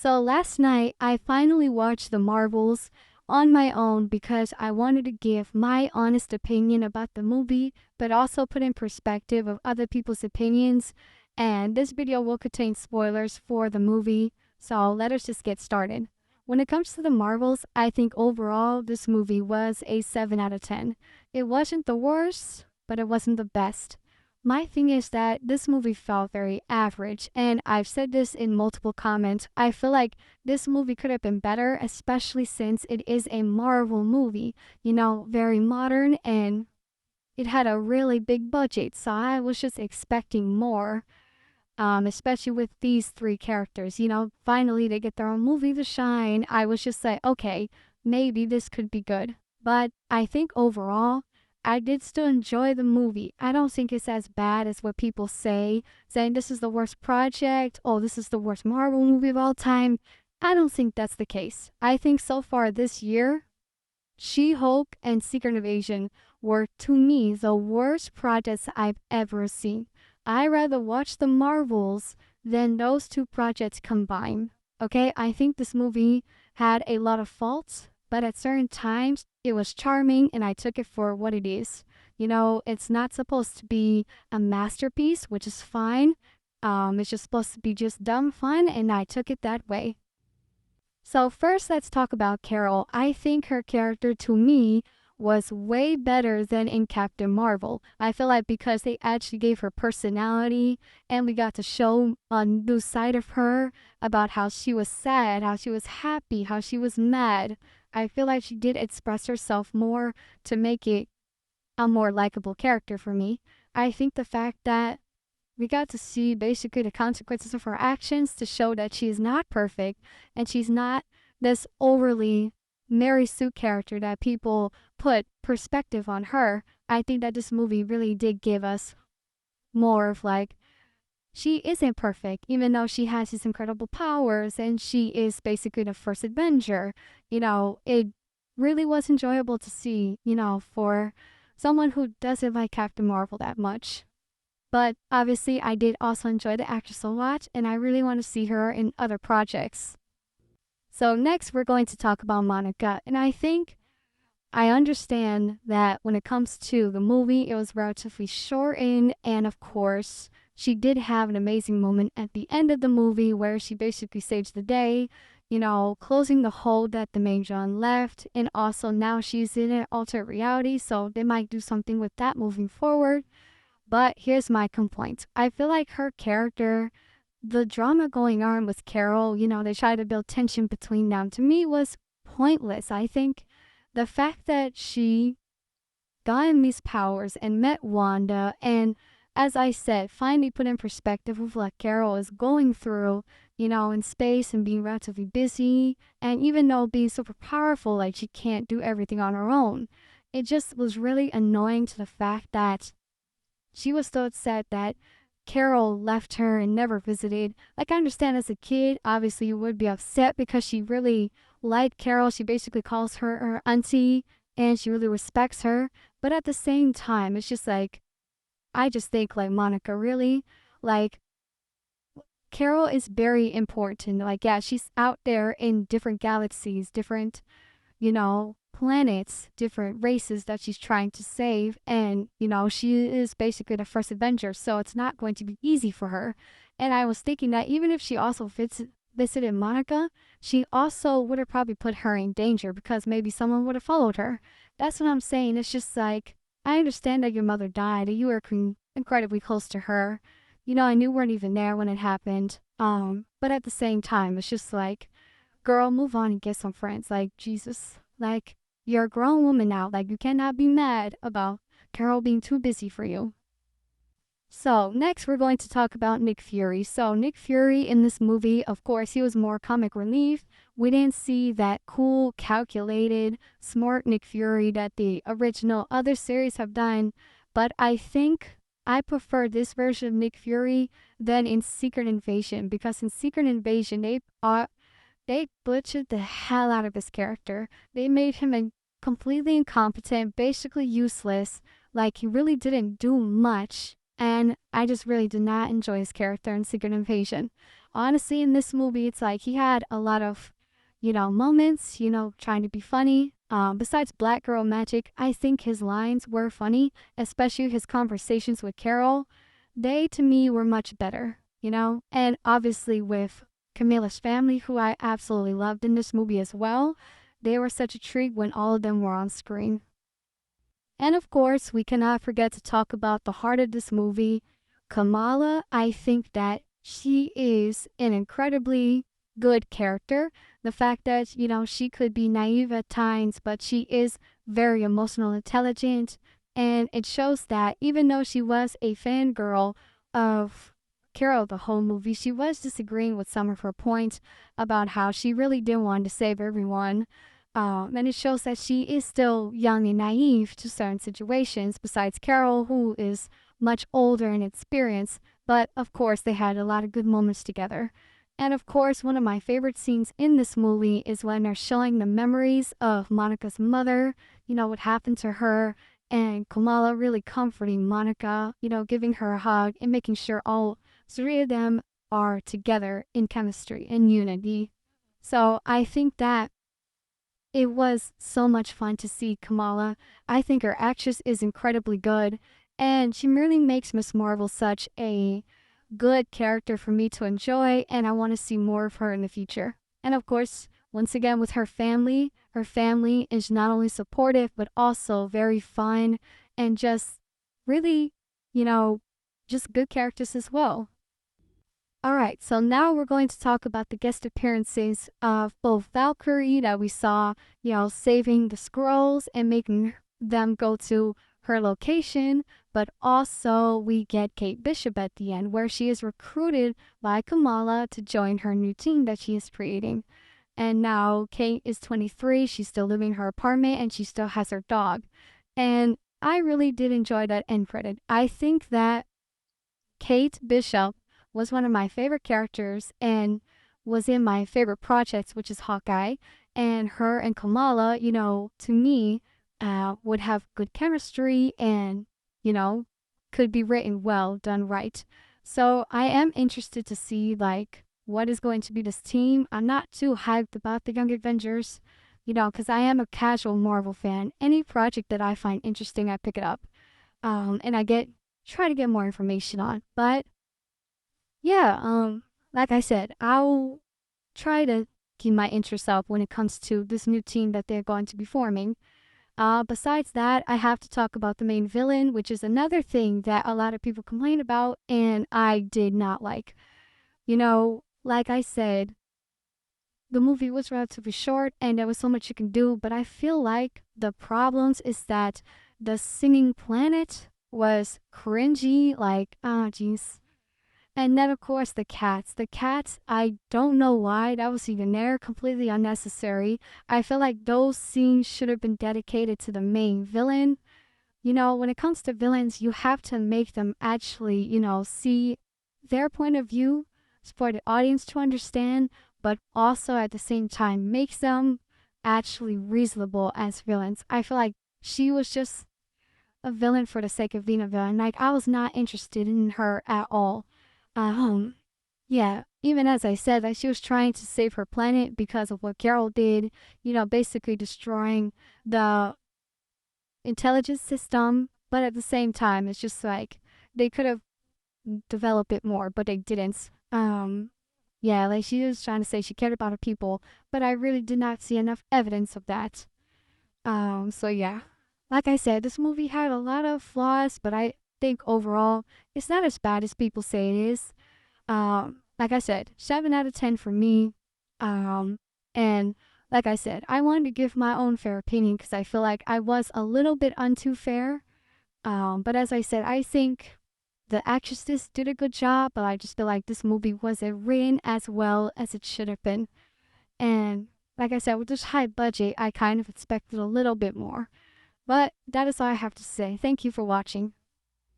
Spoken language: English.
So last night, I finally watched The Marvels on my own because I wanted to give my honest opinion about the movie, but also put in perspective of other people's opinions. And this video will contain spoilers for the movie, so let us just get started. When it comes to The Marvels, I think overall this movie was a 7 out of 10. It wasn't the worst, but it wasn't the best. My thing is that this movie felt very average, and I've said this in multiple comments. I feel like this movie could have been better, especially since it is a Marvel movie, very modern, and it had a really big budget, so I was just expecting more, especially with these three characters. Finally they get their own movie to shine. I was just like, okay, maybe this could be good. But I think overall, I did still enjoy the movie. I don't think it's as bad as what people say, saying this is the worst project, oh, this is the worst Marvel movie of all time. I don't think that's the case. I think so far this year, She-Hulk and Secret Invasion were, to me, the worst projects I've ever seen. I rather watch the Marvels than those two projects combined. Okay, I think this movie had a lot of faults, but at certain times it was charming and I took it for what it is. It's not supposed to be a masterpiece, which is fine. It's just supposed to be just dumb fun, and I took it that way. So first, let's talk about Carol. I think her character, to me, was way better than in Captain Marvel. I feel like because they actually gave her personality and we got to show a new side of her about how she was sad, how she was happy, how she was mad. I feel like she did express herself more to make it a more likable character for me. I think the fact that we got to see basically the consequences of her actions to show that she is not perfect and she's not this overly Mary Sue character that people put perspective on her. I think that this movie really did give us more of like, she isn't perfect, even though she has these incredible powers and she is basically the first Avenger. It really was enjoyable to see, for someone who doesn't like Captain Marvel that much. But obviously, I did also enjoy the actress a lot, and I really want to see her in other projects. So next, we're going to talk about Monica, and I think I understand that when it comes to the movie, it was relatively shortened, and of course, she did have an amazing moment at the end of the movie where she basically saves the day, closing the hole that the main John left, and also now she's in an alternate reality, so they might do something with that moving forward. But here's my complaint. I feel like her character, the drama going on with Carol, they try to build tension between them, to me was pointless. I think the fact that she got these powers and met Wanda, and as I said, finally put in perspective of what Carol is going through, in space and being relatively busy, and even though being super powerful, like she can't do everything on her own. It just was really annoying to the fact that she was so upset that Carol left her and never visited. Like, I understand as a kid, obviously you would be upset because she really liked Carol. She basically calls her auntie and she really respects her. But at the same time, it's just like, I just think like, Monica, really? Like, Carol is very important. Like, yeah, she's out there in different galaxies, different, planets, different races that she's trying to save. And, she is basically the first Avenger, so it's not going to be easy for her. And I was thinking that even if she also visited Monica, she also would have probably put her in danger because maybe someone would have followed her. That's what I'm saying. It's just like, I understand that your mother died and you were incredibly close to her. And you weren't even there when it happened. But at the same time, it's just like, girl, move on and get some friends. Like, Jesus, like, you're a grown woman now. Like, you cannot be mad about Carol being too busy for you. So next, we're going to talk about Nick Fury. So Nick Fury in this movie, of course, he was more comic relief. We didn't see that cool, calculated, smart Nick Fury that the original other series have done. But I think I prefer this version of Nick Fury than in Secret Invasion, because in Secret Invasion, they butchered the hell out of his character. They made him completely incompetent, basically useless, like he really didn't do much. And I just really did not enjoy his character in Secret Invasion. honestly, in this movie, it's like he had a lot of, moments, trying to be funny. Besides Black Girl Magic, I think his lines were funny, especially his conversations with Carol. They, to me, were much better, And obviously with Camila's family, who I absolutely loved in this movie as well. They were such a treat when all of them were on screen. And of course, we cannot forget to talk about the heart of this movie, Kamala. I think that she is an incredibly good character. The fact that, she could be naive at times, but she is very emotional, intelligent. And it shows that even though she was a fangirl of Carol the whole movie, she was disagreeing with some of her points about how she really did want to save everyone. And it shows that she is still young and naive to certain situations, besides Carol, who is much older and experienced. But of course, they had a lot of good moments together. And of course, one of my favorite scenes in this movie is when they're showing the memories of Monica's mother, what happened to her, and Kamala really comforting Monica, giving her a hug and making sure all three of them are together in chemistry and unity. So I think that it was so much fun to see Kamala. I think her actress is incredibly good, and she really makes Miss Marvel such a good character for me to enjoy, and I want to see more of her in the future. And of course, once again, with her family is not only supportive, but also very fun and just really, just good characters as well. All right, so now we're going to talk about the guest appearances of both Valkyrie that we saw, saving the scrolls and making them go to her location, but also we get Kate Bishop at the end, where she is recruited by Kamala to join her new team that she is creating. And now Kate is 23, she's still living in her apartment, and she still has her dog. And I really did enjoy that end credit. I think that Kate Bishop was one of my favorite characters and was in my favorite projects, which is Hawkeye. And her and Kamala, to me, would have good chemistry and, could be written well, done right. So I am interested to see, what is going to be this team. I'm not too hyped about the Young Avengers, because I am a casual Marvel fan. Any project that I find interesting, I pick it up. And try to get more information on. But yeah, like I said, I'll try to keep my interest up when it comes to this new team that they're going to be forming. Besides that, I have to talk about the main villain, which is another thing that a lot of people complain about, and I did not like. Like I said, the movie was relatively short and there was so much you can do, but I feel like the problems is that the singing planet was cringy, jeez. And then, of course, the cats. The cats, I don't know why that was even there, completely unnecessary. I feel like those scenes should have been dedicated to the main villain. When it comes to villains, you have to make them actually, see their point of view for the audience to understand, but also at the same time makes them actually reasonable as villains. I feel like she was just a villain for the sake of being a villain. Like, I was not interested in her at all. Um, yeah, even as I said, she was trying to save her planet because of what Carol did, basically destroying the intelligence system. But at the same time, it's just like they could have developed it more, but they didn't. Yeah, she was trying to say she cared about her people, but I really did not see enough evidence of that. So yeah, like I said, this movie had a lot of flaws, but I think overall it's not as bad as people say it is. Like I said, 7 out of 10 for me. And like I said, I wanted to give my own fair opinion because I feel like I was a little bit untoo fair. But as I said, I think the actresses did a good job, but I just feel like this movie wasn't written as well as it should have been. And like I said, with this high budget, I kind of expected a little bit more. But that is all I have to say. Thank you for watching.